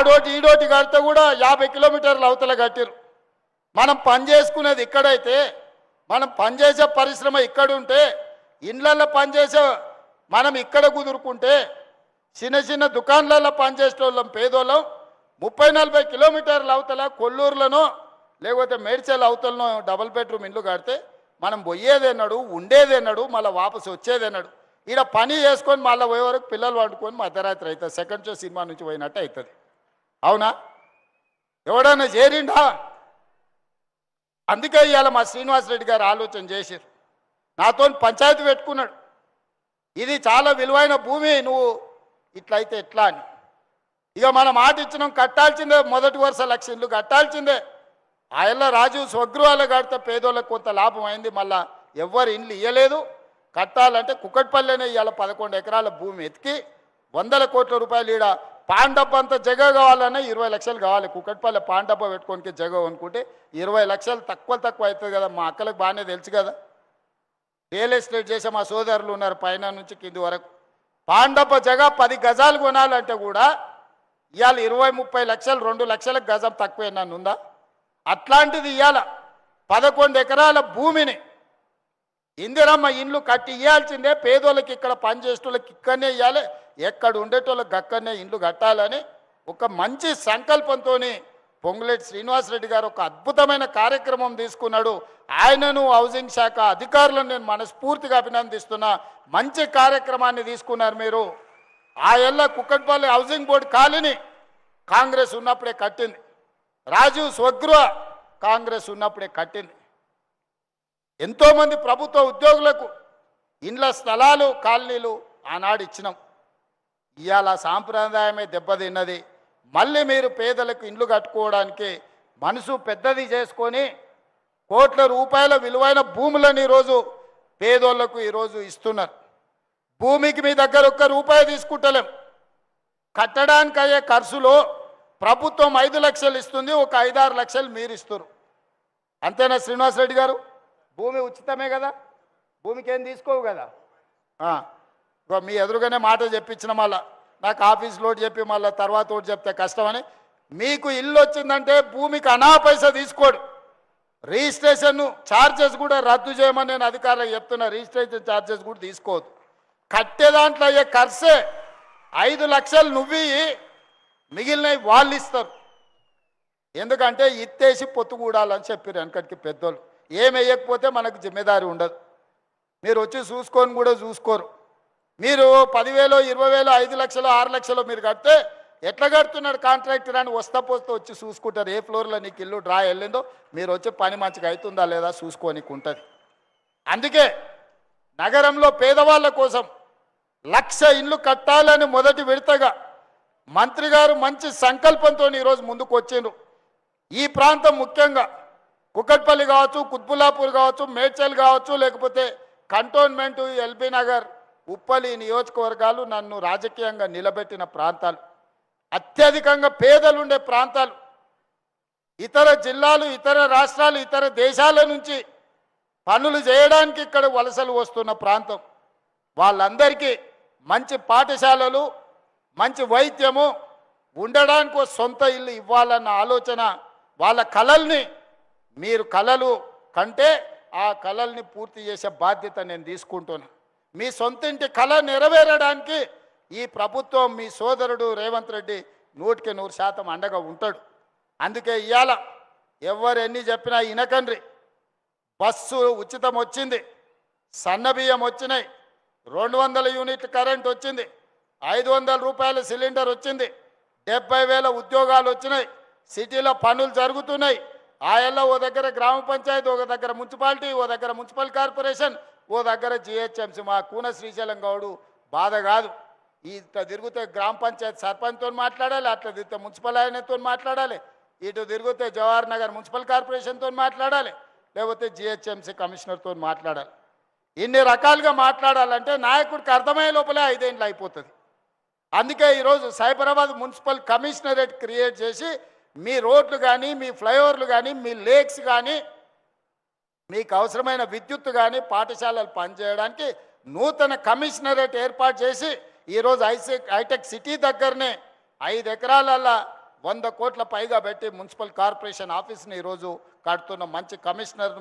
ఆడోటి ఈడోటి కడితే కూడా 50 కిలోమీటర్ల అవతల కట్టిరు. మనం పనిచేసుకునేది ఇక్కడైతే, మనం పనిచేసే పరిశ్రమ ఇక్కడ ఉంటే, ఇండ్లల్లో పనిచేసే మనం ఇక్కడ కుదురుకుంటే, చిన్న చిన్న దుకాణాలలో పనిచేసే వాళ్ళం పేదోళ్ళం 30-40 కిలోమీటర్ల అవతల కొల్లూరులోనో లేకపోతే మేడ్చల్ అవతలనో డబుల్ బెడ్రూమ్ ఇల్లు కడితే మనం పోయేదేనాడు, ఉండేదేనాడు, మళ్ళీ వాపసు వచ్చేదేనాడు. ఈడ పని చేసుకొని మళ్ళీ పోయే వరకు పిల్లలు వండుకొని మధ్యరాత్రి అవుతుంది. సెకండ్ షో సినిమా నుంచి పోయినట్టు అవుతుంది. అవునా? ఎవడన్నా చేరిండా? అందుకే ఇవాళ మా శ్రీనివాసరెడ్డి గారు ఆలోచన చేశారు. నాతో పంచాయతీ పెట్టుకున్నాడు, ఇది చాలా విలువైన భూమి, నువ్వు ఇట్లయితే ఎట్లా అని. ఇక మనం మాట ఇచ్చినాం, కట్టాల్సిందే, మొదటి వరుస 1,00,000 ఇల్లు కట్టాల్సిందే. ఆయన రాజీవ్ స్వగృహాలు కడితే పేదోళ్ళకు కొంత లాభం అయింది. మళ్ళా ఎవ్వరు ఇండ్లు ఇవ్వలేదు. కట్టాలంటే కుక్కట్పల్లినే ఇవాళ 11 ఎకరాల భూమి ఎతికి 100 కోట్ల రూపాయలు ఈడ పాండబ్బ అంత జగ కావాలన్నా 20 లక్షలు కావాలి. కుక్కట్పల్లి పాండబ్బ పెట్టుకోనికి జగ అనుకుంటే 20 లక్షలు తక్కువ అవుతుంది కదా. మా అక్కలకు బాగానే తెలుసు కదా, రియల్ ఎస్టేట్ చేసే మా సోదరులు ఉన్నారు పైన నుంచి కింది వరకు. పాండబ్బ జగ 10 గజాలు కొనాలంటే కూడా ఇవాళ 20-30 లక్షలు, 2 లక్షలకు గజం తక్కువ నన్ను ఉందా? అట్లాంటిది ఇవాళ 11 ఎకరాల భూమిని ఇందిరమ్మ ఇండ్లు కట్టి ఇవ్వాల్సిందే. పేదోళ్ళకి ఇక్కడ పనిచేసేటోళ్ళకి ఇక్కడనే ఇవ్వాలి, ఎక్కడ ఉండేటోళ్ళకి అక్కడనే ఇండ్లు కట్టాలని ఒక మంచి సంకల్పంతో పొంగులేటి శ్రీనివాసరెడ్డి గారు ఒక అద్భుతమైన కార్యక్రమం తీసుకున్నాడు. ఆయనను హౌసింగ్ శాఖ అధికారులను నేను మనస్ఫూర్తిగా అభినందిస్తున్నా. మంచి కార్యక్రమాన్ని తీసుకున్నారు మీరు. ఆ ఏళ్ళ Kukatpally housing board colony Congress ఉన్నప్పుడే కట్టింది. రాజీవ్ స్వగృహ కాంగ్రెస్ ఉన్నప్పుడే కట్టింది. ఎంతోమంది ప్రభుత్వ ఉద్యోగులకు ఇండ్ల స్థలాలు కాలనీలు ఆనాడు ఇచ్చినాం. ఇవాళ సాంప్రదాయమే దెబ్బతిన్నది. మళ్ళీ మీరు పేదలకు ఇండ్లు కట్టుకోవడానికి మనసు పెద్దది చేసుకొని కోట్ల రూపాయల విలువైన భూములను ఈరోజు పేదోళ్లకు ఈరోజు ఇస్తున్నారు. భూమికి మీ దగ్గర ఒక్క రూపాయి తీసుకుంటలేం. కట్టడానికి అయ్యే ఖర్చులో ప్రభుత్వం 5 లక్షలు ఇస్తుంది, ఒక 5-6 లక్షలు మీరు ఇస్తారు. అంతేనా శ్రీనివాసరెడ్డి గారు? భూమి ఉచితమే కదా, భూమికి ఏం తీసుకోవు కదా. మీ ఎదురుగానే మాట చెప్పించిన మళ్ళా నాకు ఆఫీస్లో చెప్పి మళ్ళీ తర్వాత ఒకటి చెప్తే కష్టమని. మీకు ఇల్లు వచ్చిందంటే భూమికి అనా పైసా తీసుకోడు. రిజిస్ట్రేషన్ ఛార్జెస్ కూడా రద్దు చేయమని నేను అధికారులకు చెప్తున్నా. రిజిస్ట్రేషన్ ఛార్జెస్ కూడా తీసుకోవద్దు. కట్టే దాంట్లో అయ్యే ఖర్చే 5 లక్షలు నువ్వు మిగిలినవి వాళ్ళు ఇస్తారు. ఎందుకంటే ఇత్తేసి పొత్తుకూడాలని చెప్పారు వెనకటికి పెద్దోళ్ళు. ఏమి వేయకపోతే మనకు జిమ్మేదారి ఉండదు. మీరు వచ్చి చూసుకొని కూడా చూసుకోరు. మీరు 10,000, 20,000, 5 లక్షలు, 6 లక్షలు మీరు కడితే ఎట్లా కడుతున్నాడు కాంట్రాక్టర్ అని వస్తా వచ్చి చూసుకుంటారు. ఏ ఫ్లోర్లో నీకు ఇల్లు డ్రా వెళ్ళిందో మీరు వచ్చి పని మంచిగా అవుతుందా లేదా చూసుకోనికి ఉంటుంది. అందుకే నగరంలో పేదవాళ్ళ కోసం 1,00,000 ఇండ్లు కట్టాలని మొదటి విడతగా మంత్రి గారు మంచి సంకల్పంతో ఈరోజు ముందుకు వచ్చిండ్రు. ఈ ప్రాంతం ముఖ్యంగా కుకట్పల్లి కావచ్చు, కుత్బుల్లాపూర్ కావచ్చు, మేడ్చల్ కావచ్చు, లేకపోతే కంటోన్మెంట్, ఎల్బీ నగర్, ఉప్పలి నియోజకవర్గాలు నన్ను రాజకీయంగా నిలబెట్టిన ప్రాంతాలు, అత్యధికంగా పేదలుండే ప్రాంతాలు. ఇతర జిల్లాలు, ఇతర రాష్ట్రాలు, ఇతర దేశాల నుంచి పనులు చేయడానికి ఇక్కడ వలసలు వస్తున్న ప్రాంతం. వాళ్ళందరికీ మంచి పాఠశాలలు, మంచి వైద్యము, ఉండడానికి సొంత ఇల్లు ఇవ్వాలన్న ఆలోచన, వాళ్ళ కలల్ని మీరు కలలు కంటే ఆ కలల్ని పూర్తి చేసే బాధ్యత నేను తీసుకుంటున్నా. మీ సొంతింటి కళ నెరవేరడానికి ఈ ప్రభుత్వం, మీ సోదరుడు రేవంత్ రెడ్డి 100% అండగా ఉంటాడు. అందుకే ఇవాళ ఎవరు ఎన్ని చెప్పినా ఇనకండ్రి. బస్సు ఉచితం వచ్చింది, సన్నబియ్యం వచ్చినాయి, 200 యూనిట్ల కరెంట్ వచ్చింది, 500 రూపాయల సిలిండర్ వచ్చింది, 70,000 ఉద్యోగాలు వచ్చినాయి, సిటీలో పనులు జరుగుతున్నాయి. ఆయల్లో ఓ దగ్గర గ్రామ పంచాయతీ, ఒక దగ్గర మున్సిపాలిటీ, ఓ దగ్గర మున్సిపల్ కార్పొరేషన్, ఓ దగ్గర జిహెచ్ఎంసీ. మా కూన శ్రీశైలం గౌడు బాధ కాదు. ఇట్లా తిరిగితే గ్రామ పంచాయతీ సర్పంచ్తో మాట్లాడాలి, అట్లా తిరిగితే మున్సిపల్ ఆయనతో మాట్లాడాలి, ఇటు తిరిగితే జవహర్ నగర్ మున్సిపల్ కార్పొరేషన్తో మాట్లాడాలి, లేకపోతే జిహెచ్ఎంసీ కమిషనర్తో మాట్లాడాలి. ఇన్ని రకాలుగా మాట్లాడాలంటే నాయకుడికి అర్థమయ్యే లోపలే 5 ఏళ్ళు అయిపోతుంది. అందుకే ఈరోజు సైబరాబాద్ మున్సిపల్ కమిషనరేట్ క్రియేట్ చేసి మీ రోడ్లు కానీ, మీ ఫ్లైఓవర్లు కానీ, మీ లేక్స్ కానీ, మీకు అవసరమైన విద్యుత్ కానీ, పాఠశాలలు పనిచేయడానికి నూతన కమిషనరేట్ ఏర్పాటు చేసి ఈరోజు హైటెక్ సిటీ దగ్గరనే 5 ఎకరాలల్లో 100 కోట్ల పైగా పెట్టి మున్సిపల్ కార్పొరేషన్ ఆఫీస్ని ఈరోజు కడుతున్న మంచి కమిషనర్ను